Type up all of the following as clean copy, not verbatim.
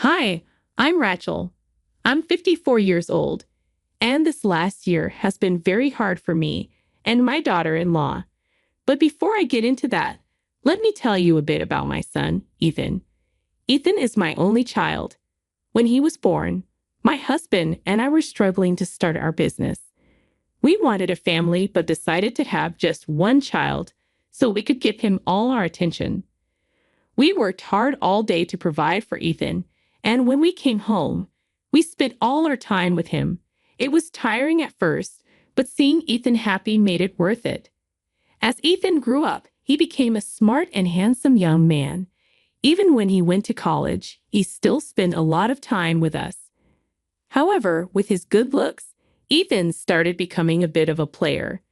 Hi, I'm Rachel. I'm 54 years old, and this last year has been very hard for me and my daughter-in-law. But before I get into that, let me tell you a bit about my son, Ethan. Ethan is my only child. When he was born, my husband and I were struggling to start our business. We wanted a family but decided to have just one child so we could give him all our attention. We worked hard all day to provide for Ethan, and when we came home, we spent all our time with him. It was tiring at first, but seeing Ethan happy made it worth it. As Ethan grew up, he became a smart and handsome young man. Even when he went to college, he still spent a lot of time with us. However, with his good looks, Ethan started becoming a bit of a player.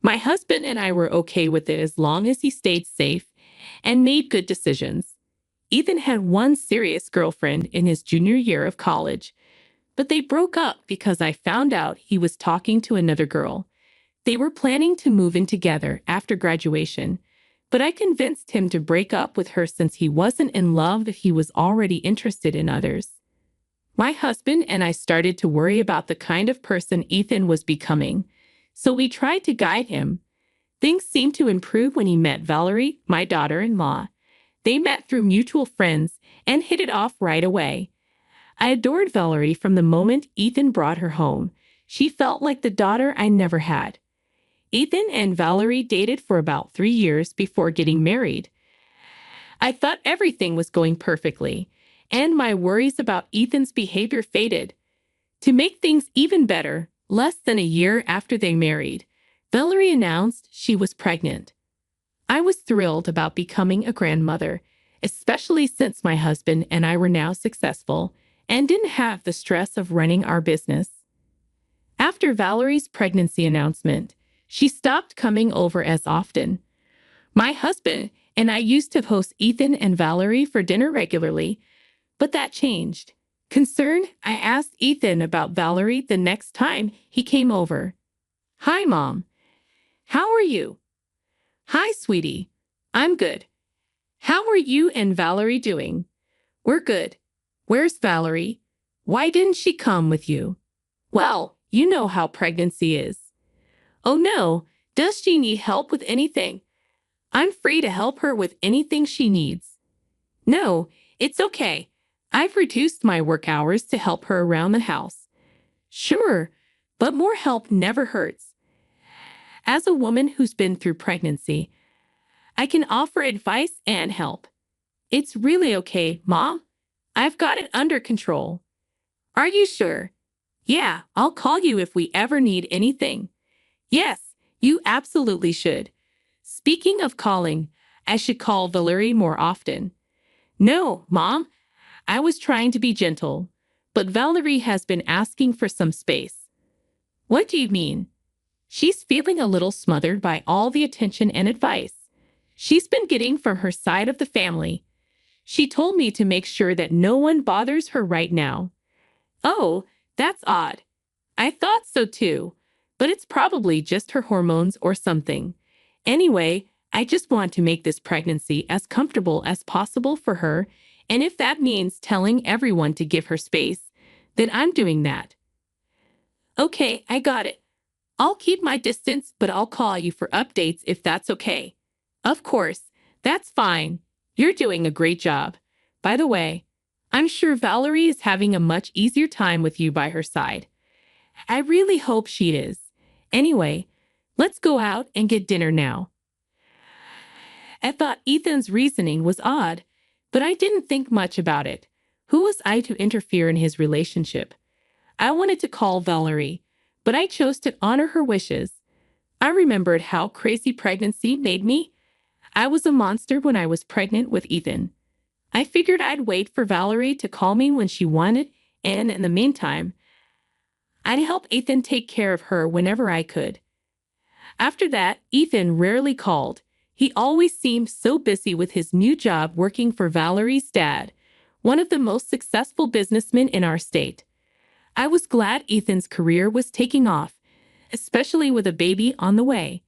My husband and I were okay with it as long as he stayed safe and made good decisions. Ethan had one serious girlfriend in his junior year of college, but they broke up because I found out he was talking to another girl. They were planning to move in together after graduation, but I convinced him to break up with her since he wasn't in love if he was already interested in others. My husband and I started to worry about the kind of person Ethan was becoming, so we tried to guide him. Things seemed to improve when he met Valerie, my daughter-in-law. They met through mutual friends and hit it off right away. I adored Valerie from the moment Ethan brought her home. She felt like the daughter I never had. Ethan and Valerie dated for about 3 years before getting married. I thought everything was going perfectly, and my worries about Ethan's behavior faded. To make things even better, less than a year after they married, Valerie announced she was pregnant. I was thrilled about becoming a grandmother, especially since my husband and I were now successful and didn't have the stress of running our business. After Valerie's pregnancy announcement, she stopped coming over as often. My husband and I used to host Ethan and Valerie for dinner regularly, but that changed. Concerned, I asked Ethan about Valerie the next time he came over. "Hi, Mom. How are you?" "Hi, sweetie. I'm good. How are you and Valerie doing?" "We're good. Where's Valerie? Why didn't she come with you?" "Well, you know how pregnancy is." "Oh no, does she need help with anything?" "I'm free to help her with anything she needs." "No, it's okay. I've reduced my work hours to help her around the house." "Sure, but more help never hurts." As a woman who's been through pregnancy, I can offer advice and help. "It's really okay, Mom. I've got it under control." "Are you sure?" "Yeah, I'll call you if we ever need anything." "Yes, you absolutely should." Speaking of calling, I should call Valerie more often. "No, Mom, I was trying to be gentle, but Valerie has been asking for some space." "What do you mean?" "She's feeling a little smothered by all the attention and advice she's been getting from her side of the family. She told me to make sure that no one bothers her right now." "Oh, that's odd. I thought so too, but it's probably just her hormones or something. Anyway, I just want to make this pregnancy as comfortable as possible for her, and if that means telling everyone to give her space, then I'm doing that." "Okay, I got it. I'll keep my distance, but I'll call you for updates if that's okay." "Of course, that's fine. You're doing a great job. By the way, I'm sure Valerie is having a much easier time with you by her side." "I really hope she is. Anyway, let's go out and get dinner now." I thought Ethan's reasoning was odd, but I didn't think much about it. Who was I to interfere in his relationship? I wanted to call Valerie, but I chose to honor her wishes. I remembered how crazy pregnancy made me. I was a monster when I was pregnant with Ethan. I figured I'd wait for Valerie to call me when she wanted, and in the meantime, I'd help Ethan take care of her whenever I could. After that, Ethan rarely called. He always seemed so busy with his new job working for Valerie's dad, one of the most successful businessmen in our state. I was glad Ethan's career was taking off, especially with a baby on the way.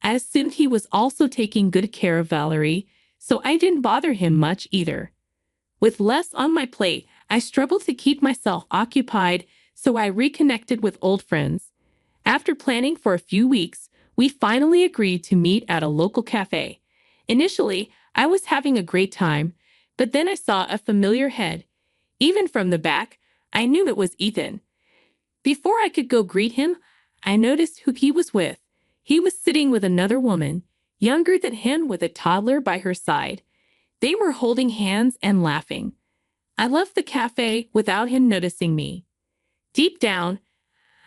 I assumed he was also taking good care of Valerie, so I didn't bother him much either. With less on my plate, I struggled to keep myself occupied, so I reconnected with old friends. After planning for a few weeks, we finally agreed to meet at a local cafe. Initially, I was having a great time, but then I saw a familiar head. Even from the back, I knew it was Ethan. Before I could go greet him, I noticed who he was with. He was sitting with another woman, younger than him, with a toddler by her side. They were holding hands and laughing. I left the cafe without him noticing me. Deep down,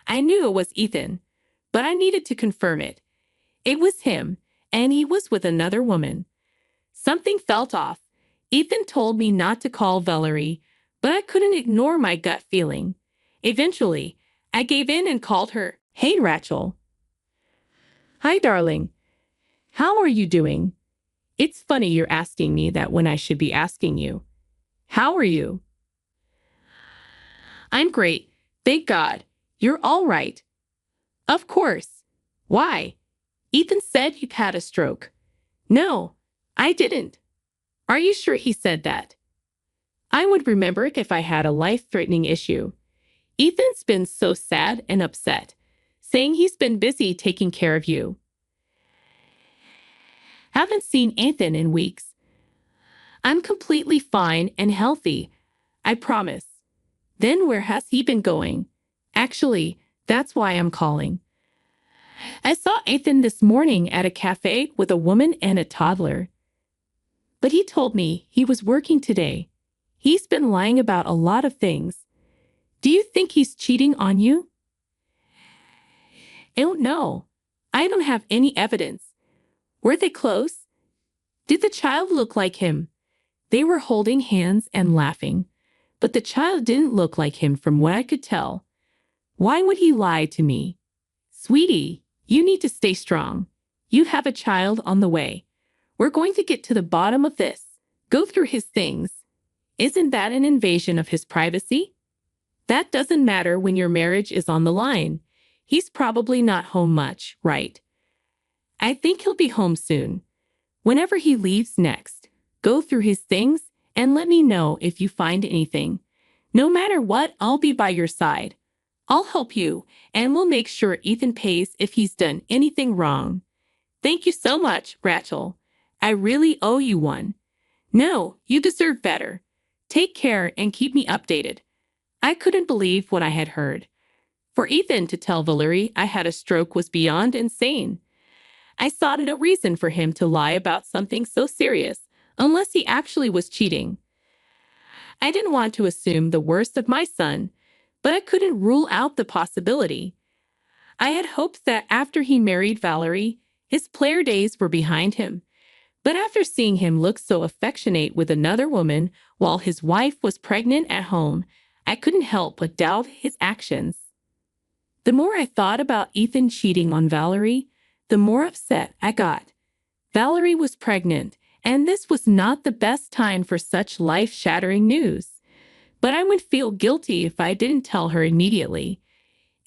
I knew it was Ethan, but I needed to confirm it. It was him, and he was with another woman. Something felt off. Ethan told me not to call Valerie, but I couldn't ignore my gut feeling. Eventually, I gave in and called her. Hey, Rachel. Hi, darling. How are you doing? It's funny you're asking me that when I should be asking you. How are you? I'm great. Thank God. You're all right. Of course. Why? Ethan said you'd had a stroke. No, I didn't. Are you sure he said that? I would remember it if I had a life-threatening issue. Ethan's been so sad and upset, saying he's been busy taking care of you. Haven't seen Ethan in weeks. I'm completely fine and healthy, I promise. Then where has he been going? Actually, that's why I'm calling. I saw Ethan this morning at a cafe with a woman and a toddler. But he told me he was working today. He's been lying about a lot of things. Do you think he's cheating on you? I don't know. I don't have any evidence. Were they close? Did the child look like him? They were holding hands and laughing, but the child didn't look like him from what I could tell. Why would he lie to me? Sweetie, you need to stay strong. You have a child on the way. We're going to get to the bottom of this. Go through his things. Isn't that an invasion of his privacy? That doesn't matter when your marriage is on the line. He's probably not home much, right? I think he'll be home soon. Whenever he leaves next, go through his things and let me know if you find anything. No matter what, I'll be by your side. I'll help you, and we'll make sure Ethan pays if he's done anything wrong. Thank you so much, Rachel. I really owe you one. No, you deserve better. Take care and keep me updated. I couldn't believe what I had heard. For Ethan to tell Valerie I had a stroke was beyond insane. I saw no reason for him to lie about something so serious, unless he actually was cheating. I didn't want to assume the worst of my son, but I couldn't rule out the possibility. I had hoped that after he married Valerie, his player days were behind him. But after seeing him look so affectionate with another woman while his wife was pregnant at home, I couldn't help but doubt his actions. The more I thought about Ethan cheating on Valerie, the more upset I got. Valerie was pregnant, and this was not the best time for such life-shattering news. But I would feel guilty if I didn't tell her immediately.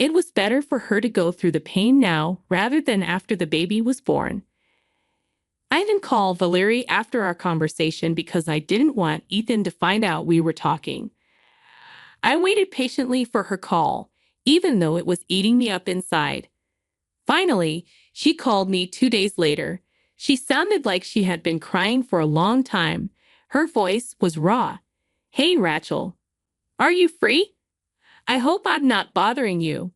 It was better for her to go through the pain now rather than after the baby was born. I didn't call Valerie after our conversation because I didn't want Ethan to find out we were talking. I waited patiently for her call, even though it was eating me up inside. Finally, she called me 2 days later. She sounded like she had been crying for a long time. Her voice was raw. Hey, Rachel. Are you free? I hope I'm not bothering you.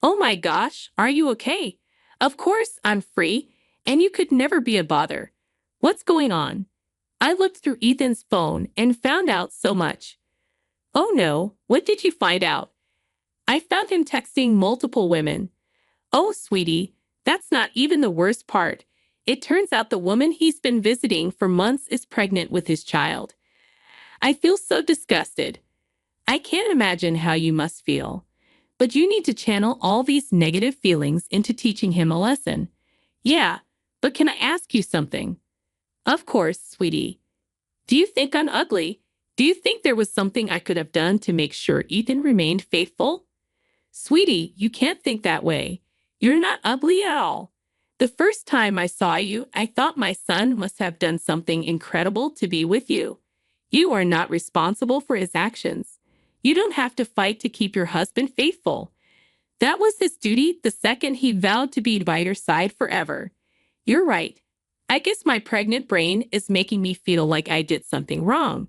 Oh my gosh, are you okay? Of course I'm free, and you could never be a bother. What's going on? I looked through Ethan's phone and found out so much. Oh no, what did you find out? I found him texting multiple women. Oh, sweetie, that's not even the worst part. It turns out the woman he's been visiting for months is pregnant with his child. I feel so disgusted. I can't imagine how you must feel. But you need to channel all these negative feelings into teaching him a lesson. Yeah, but can I ask you something? Of course, sweetie. Do you think I'm ugly? Do you think there was something I could have done to make sure Ethan remained faithful? Sweetie, you can't think that way. You're not ugly at all. The first time I saw you, I thought my son must have done something incredible to be with you. You are not responsible for his actions. You don't have to fight to keep your husband faithful. That was his duty the second he vowed to be by your side forever. You're right. I guess my pregnant brain is making me feel like I did something wrong.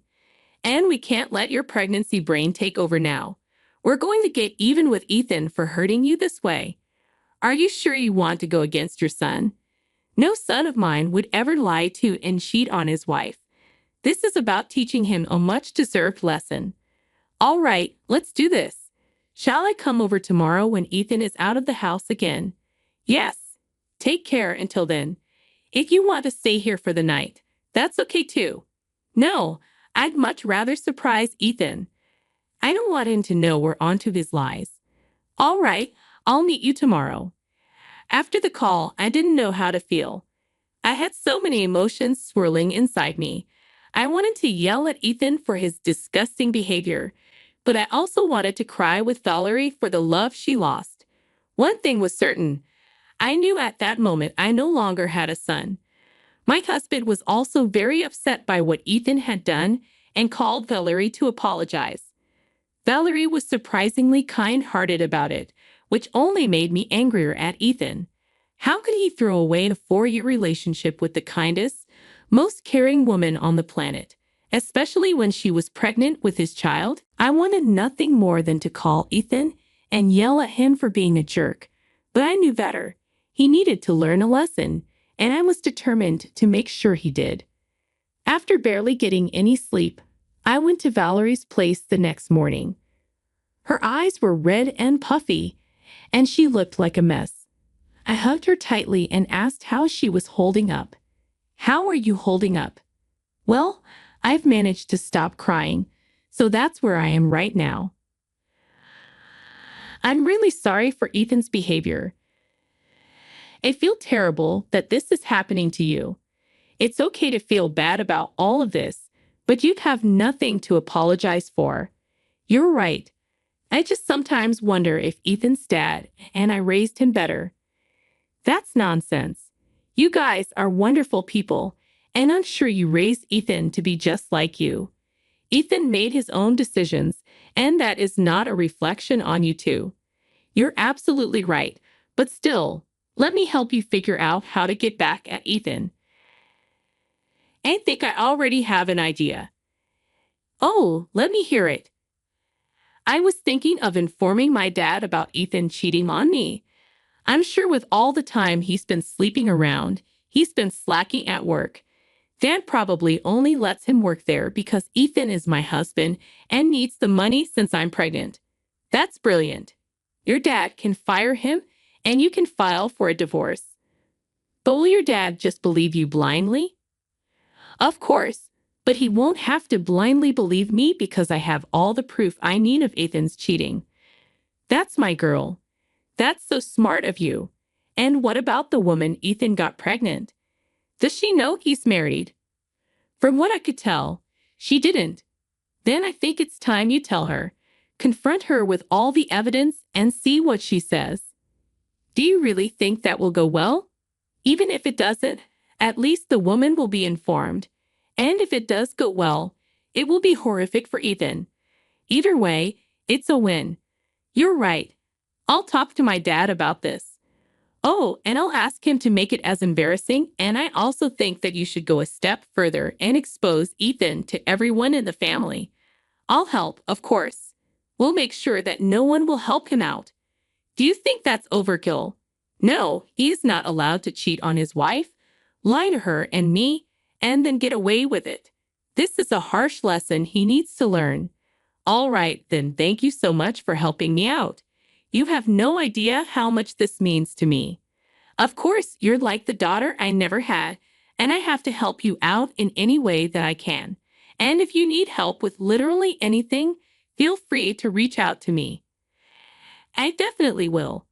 And we can't let your pregnancy brain take over now. We're going to get even with Ethan for hurting you this way. Are you sure you want to go against your son? No son of mine would ever lie to and cheat on his wife. This is about teaching him a much-deserved lesson. All right, let's do this. Shall I come over tomorrow when Ethan is out of the house again? Yes. Take care until then. If you want to stay here for the night, that's okay too. No, I'd much rather surprise Ethan. I don't want him to know we're onto his lies. All right, I'll meet you tomorrow. After the call, I didn't know how to feel. I had so many emotions swirling inside me. I wanted to yell at Ethan for his disgusting behavior, but I also wanted to cry with Valerie for the love she lost. One thing was certain. I knew at that moment I no longer had a son. My husband was also very upset by what Ethan had done and called Valerie to apologize. Valerie was surprisingly kind-hearted about it, which only made me angrier at Ethan. How could he throw away a 4-year relationship with the kindest, most caring woman on the planet, especially when she was pregnant with his child? I wanted nothing more than to call Ethan and yell at him for being a jerk, but I knew better. He needed to learn a lesson, and I was determined to make sure he did. After barely getting any sleep, I went to Valerie's place the next morning. Her eyes were red and puffy, and she looked like a mess. I hugged her tightly and asked how she was holding up. How are you holding up? Well, I've managed to stop crying, so that's where I am right now. I'm really sorry for Ethan's behavior. I feel terrible that this is happening to you. It's okay to feel bad about all of this, but you have nothing to apologize for. You're right. I just sometimes wonder if Ethan's dad and I raised him better. That's nonsense. You guys are wonderful people, and I'm sure you raised Ethan to be just like you. Ethan made his own decisions, and that is not a reflection on you two. You're absolutely right, but still, let me help you figure out how to get back at Ethan. I think I already have an idea. Oh, let me hear it. I was thinking of informing my dad about Ethan cheating on me. I'm sure with all the time he's been sleeping around, he's been slacking at work. Dad probably only lets him work there because Ethan is my husband and needs the money since I'm pregnant. That's brilliant. Your dad can fire him and you can file for a divorce. But will your dad just believe you blindly? Of course, but he won't have to blindly believe me because I have all the proof I need of Ethan's cheating. That's my girl. That's so smart of you. And what about the woman Ethan got pregnant? Does she know he's married? From what I could tell, she didn't. Then I think it's time you tell her. Confront her with all the evidence and see what she says. Do you really think that will go well? Even if it doesn't, at least the woman will be informed. And if it does go well, it will be horrific for Ethan. Either way, it's a win. You're right. I'll talk to my dad about this. Oh, and I'll ask him to make it as embarrassing, and I also think that you should go a step further and expose Ethan to everyone in the family. I'll help, of course. We'll make sure that no one will help him out. Do you think that's overkill? No, he is not allowed to cheat on his wife, lie to her and me, and then get away with it. This is a harsh lesson he needs to learn. All right, then thank you so much for helping me out. You have no idea how much this means to me. Of course, you're like the daughter I never had, and I have to help you out in any way that I can. And if you need help with literally anything, feel free to reach out to me. I definitely will.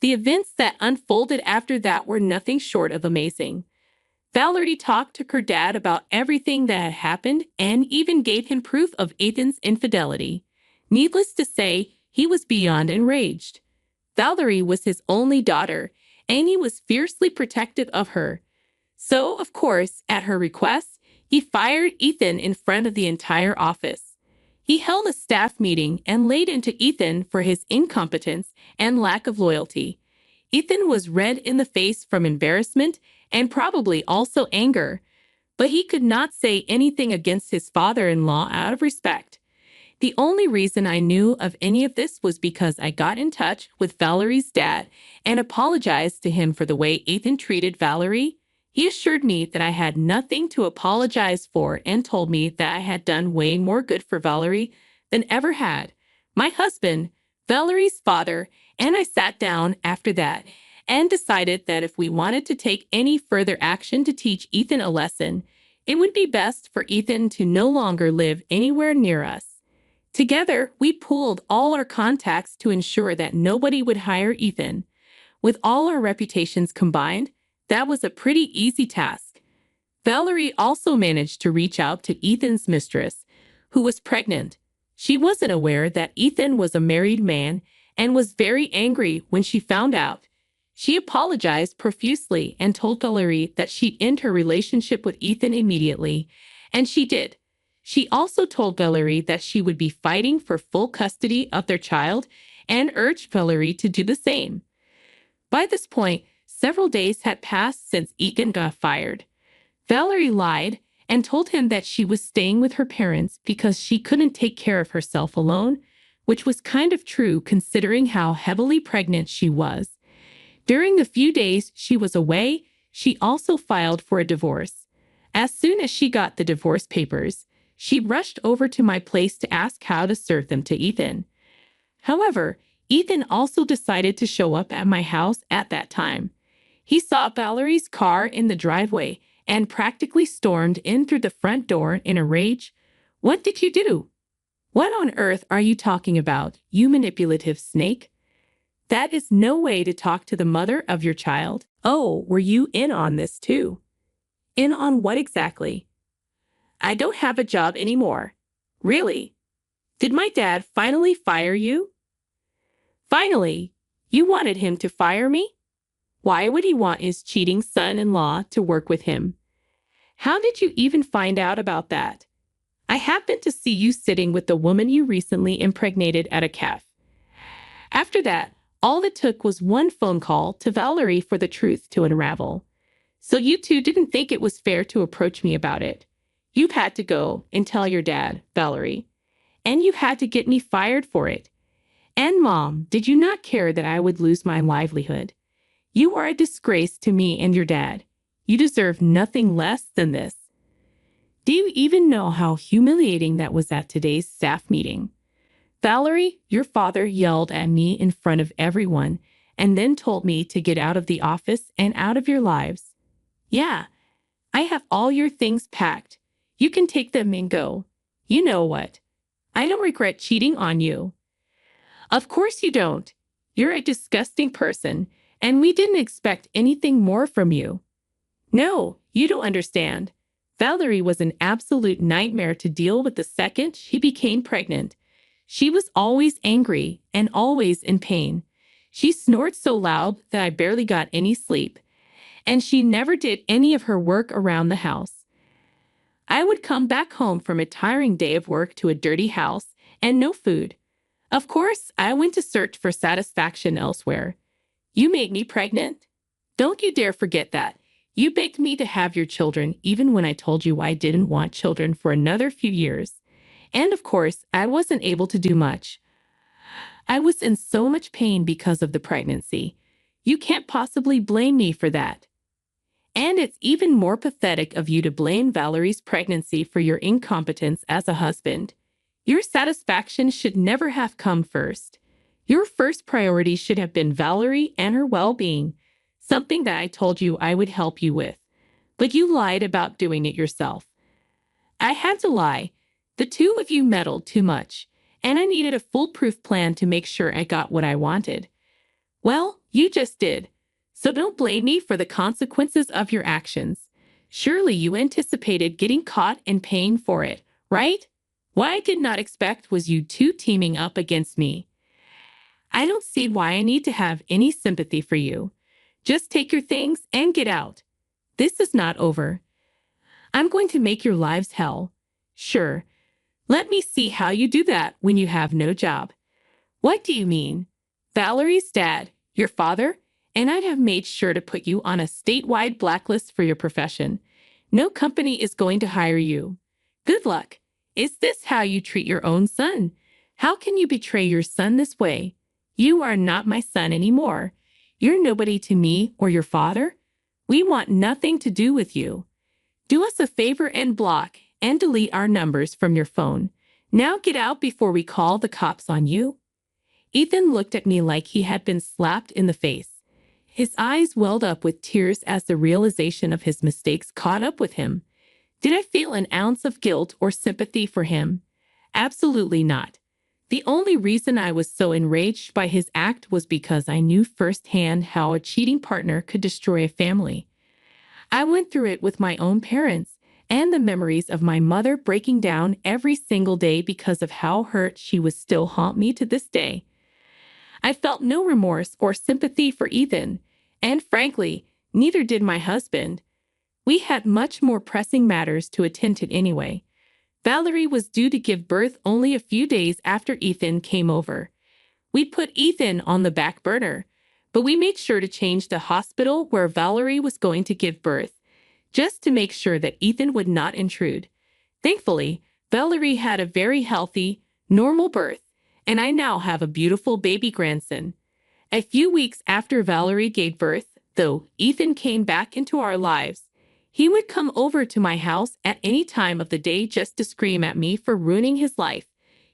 The events that unfolded after that were nothing short of amazing. Valerie talked to her dad about everything that had happened and even gave him proof of Ethan's infidelity. Needless to say, he was beyond enraged. Valerie was his only daughter, and he was fiercely protective of her. So, of course, at her request, he fired Ethan in front of the entire office. He held a staff meeting and laid into Ethan for his incompetence and lack of loyalty. Ethan was red in the face from embarrassment and probably also anger, but he could not say anything against his father-in-law out of respect. The only reason I knew of any of this was because I got in touch with Valerie's dad and apologized to him for the way Ethan treated Valerie. He assured me that I had nothing to apologize for and told me that I had done way more good for Valerie than ever had my husband, Valerie's father, and I sat down after that and decided that if we wanted to take any further action to teach Ethan a lesson, it would be best for Ethan to no longer live anywhere near us. Together, we pooled all our contacts to ensure that nobody would hire Ethan. With all our reputations combined, that was a pretty easy task. Valerie also managed to reach out to Ethan's mistress, who was pregnant. She wasn't aware that Ethan was a married man and was very angry when she found out. She apologized profusely and told Valerie that she'd end her relationship with Ethan immediately, and she did. She also told Valerie that she would be fighting for full custody of their child and urged Valerie to do the same. By this point, several days had passed since Ethan got fired. Valerie lied and told him that she was staying with her parents because she couldn't take care of herself alone, which was kind of true considering how heavily pregnant she was. During the few days she was away, she also filed for a divorce. As soon as she got the divorce papers, she rushed over to my place to ask how to serve them to Ethan. However, Ethan also decided to show up at my house at that time. He saw Valerie's car in the driveway and practically stormed in through the front door in a rage. "What did you do? What on earth are you talking about, you manipulative snake? That is no way to talk to the mother of your child." "Oh, were you in on this too?" "In on what exactly?" "I don't have a job anymore." "Really? Did my dad finally fire you?" "Finally? You wanted him to fire me? Why would he want his cheating son-in-law to work with him? How did you even find out about that? I happened to see you sitting with the woman you recently impregnated at a cafe." After that, all it took was one phone call to Valerie for the truth to unravel. "So you two didn't think it was fair to approach me about it. You've had to go and tell your dad, Valerie. And you had to get me fired for it. And Mom, did you not care that I would lose my livelihood? You are a disgrace to me and your dad. You deserve nothing less than this." Do you even know how humiliating that was at today's staff meeting? "Valerie, your father yelled at me in front of everyone and then told me to get out of the office and out of your lives. Yeah, I have all your things packed. You can take them and go. You know what? I don't regret cheating on you." "Of course you don't. You're a disgusting person, and we didn't expect anything more from you." "No, you don't understand. Valerie was an absolute nightmare to deal with the second she became pregnant. She was always angry and always in pain. She snored so loud that I barely got any sleep, and she never did any of her work around the house. I would come back home from a tiring day of work to a dirty house and no food. Of course, I went to search for satisfaction elsewhere. You made me pregnant. Don't you dare forget that. You begged me to have your children even when I told you I didn't want children for another few years. And of course, I wasn't able to do much. I was in so much pain because of the pregnancy. You can't possibly blame me for that. And it's even more pathetic of you to blame Valerie's pregnancy for your incompetence as a husband. Your satisfaction should never have come first. Your first priority should have been Valerie and her well-being, something that I told you I would help you with. But you lied about doing it yourself." "I had to lie. The two of you meddled too much, and I needed a foolproof plan to make sure I got what I wanted. Well, you just did. So don't blame me for the consequences of your actions. Surely you anticipated getting caught and paying for it, right? What I did not expect was you two teaming up against me. I don't see why I need to have any sympathy for you. Just take your things and get out. This is not over. I'm going to make your lives hell. Sure, Let me see how you do that when you have no job. What do you mean? Valerie's dad, your father, and I'd have made sure to put you on a statewide blacklist for your profession. No company is going to hire you. Good luck. Is this how you treat your own son? How can you betray your son this way? You are not my son anymore. You're nobody to me or your father. We want nothing to do with you. Do us a favor and block and delete our numbers from your phone. Now get out before we call the cops on you. Ethan looked at me like he had been slapped in the face. His eyes welled up with tears as the realization of his mistakes caught up with him. Did I feel an ounce of guilt or sympathy for him? Absolutely not. The only reason I was so enraged by his act was because I knew firsthand how a cheating partner could destroy a family. I went through it with my own parents, and the memories of my mother breaking down every single day because of how hurt she was still haunt me to this day. I felt no remorse or sympathy for Ethan, and frankly, neither did my husband. We had much more pressing matters to attend to anyway. Valerie was due to give birth only a few days after Ethan came over. We'd put Ethan on the back burner, but we made sure to change the hospital where Valerie was going to give birth, just to make sure that Ethan would not intrude. Thankfully, Valerie had a very healthy, normal birth, and I now have a beautiful baby grandson. A few weeks after Valerie gave birth, though, Ethan came back into our lives. He would come over to my house at any time of the day just to scream at me for ruining his life.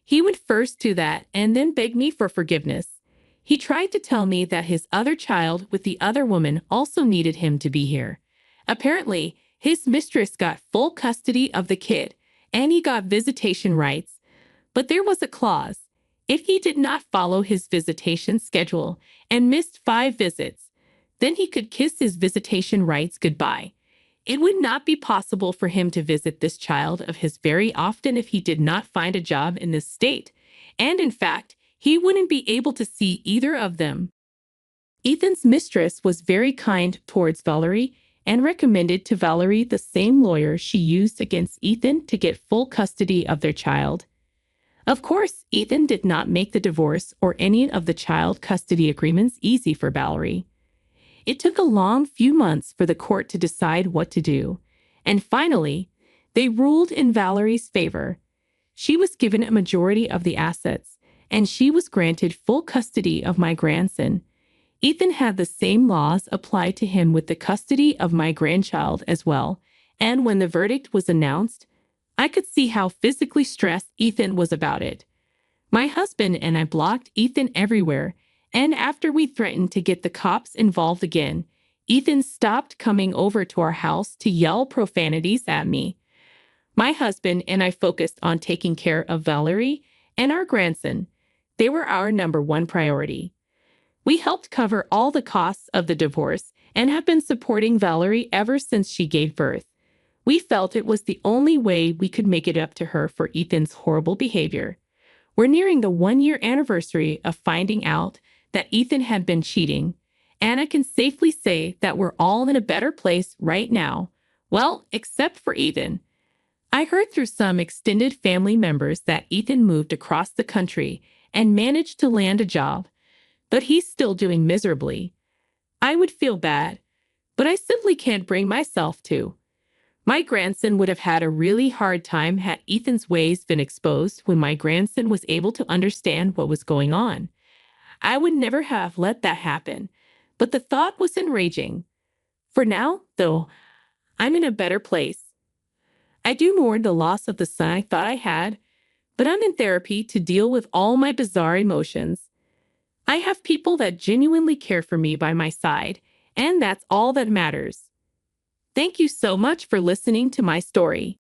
He would first do that and then beg me for forgiveness. He tried to tell me that his other child with the other woman also needed him to be here. Apparently, his mistress got full custody of the kid, and he got visitation rights. But there was a clause. If he did not follow his visitation schedule and missed 5 visits, then he could kiss his visitation rights goodbye. It would not be possible for him to visit this child of his very often if he did not find a job in this state, and in fact, he wouldn't be able to see either of them. Ethan's mistress was very kind towards Valerie and recommended to Valerie the same lawyer she used against Ethan to get full custody of their child. Of course, Ethan did not make the divorce or any of the child custody agreements easy for Valerie. It took a long few months for the court to decide what to do, and finally, they ruled in Valerie's favor. She was given a majority of the assets, and she was granted full custody of my grandson. Ethan had the same laws applied to him with the custody of my grandchild as well, and when the verdict was announced, I could see how physically stressed Ethan was about it. My husband and I blocked Ethan everywhere, and after we threatened to get the cops involved again, Ethan stopped coming over to our house to yell profanities at me. My husband and I focused on taking care of Valerie and our grandson. They were our number one priority. We helped cover all the costs of the divorce and have been supporting Valerie ever since she gave birth. We felt it was the only way we could make it up to her for Ethan's horrible behavior. We're nearing the 1-year anniversary of finding out that Ethan had been cheating, and I can safely say that we're all in a better place right now. Well, except for Ethan. I heard through some extended family members that Ethan moved across the country and managed to land a job, but he's still doing miserably. I would feel bad, but I simply can't bring myself to. My grandson would have had a really hard time had Ethan's ways been exposed when my grandson was able to understand what was going on. I would never have let that happen, but the thought was enraging. For now, though, I'm in a better place. I do mourn the loss of the son I thought I had, but I'm in therapy to deal with all my bizarre emotions. I have people that genuinely care for me by my side, and that's all that matters. Thank you so much for listening to my story.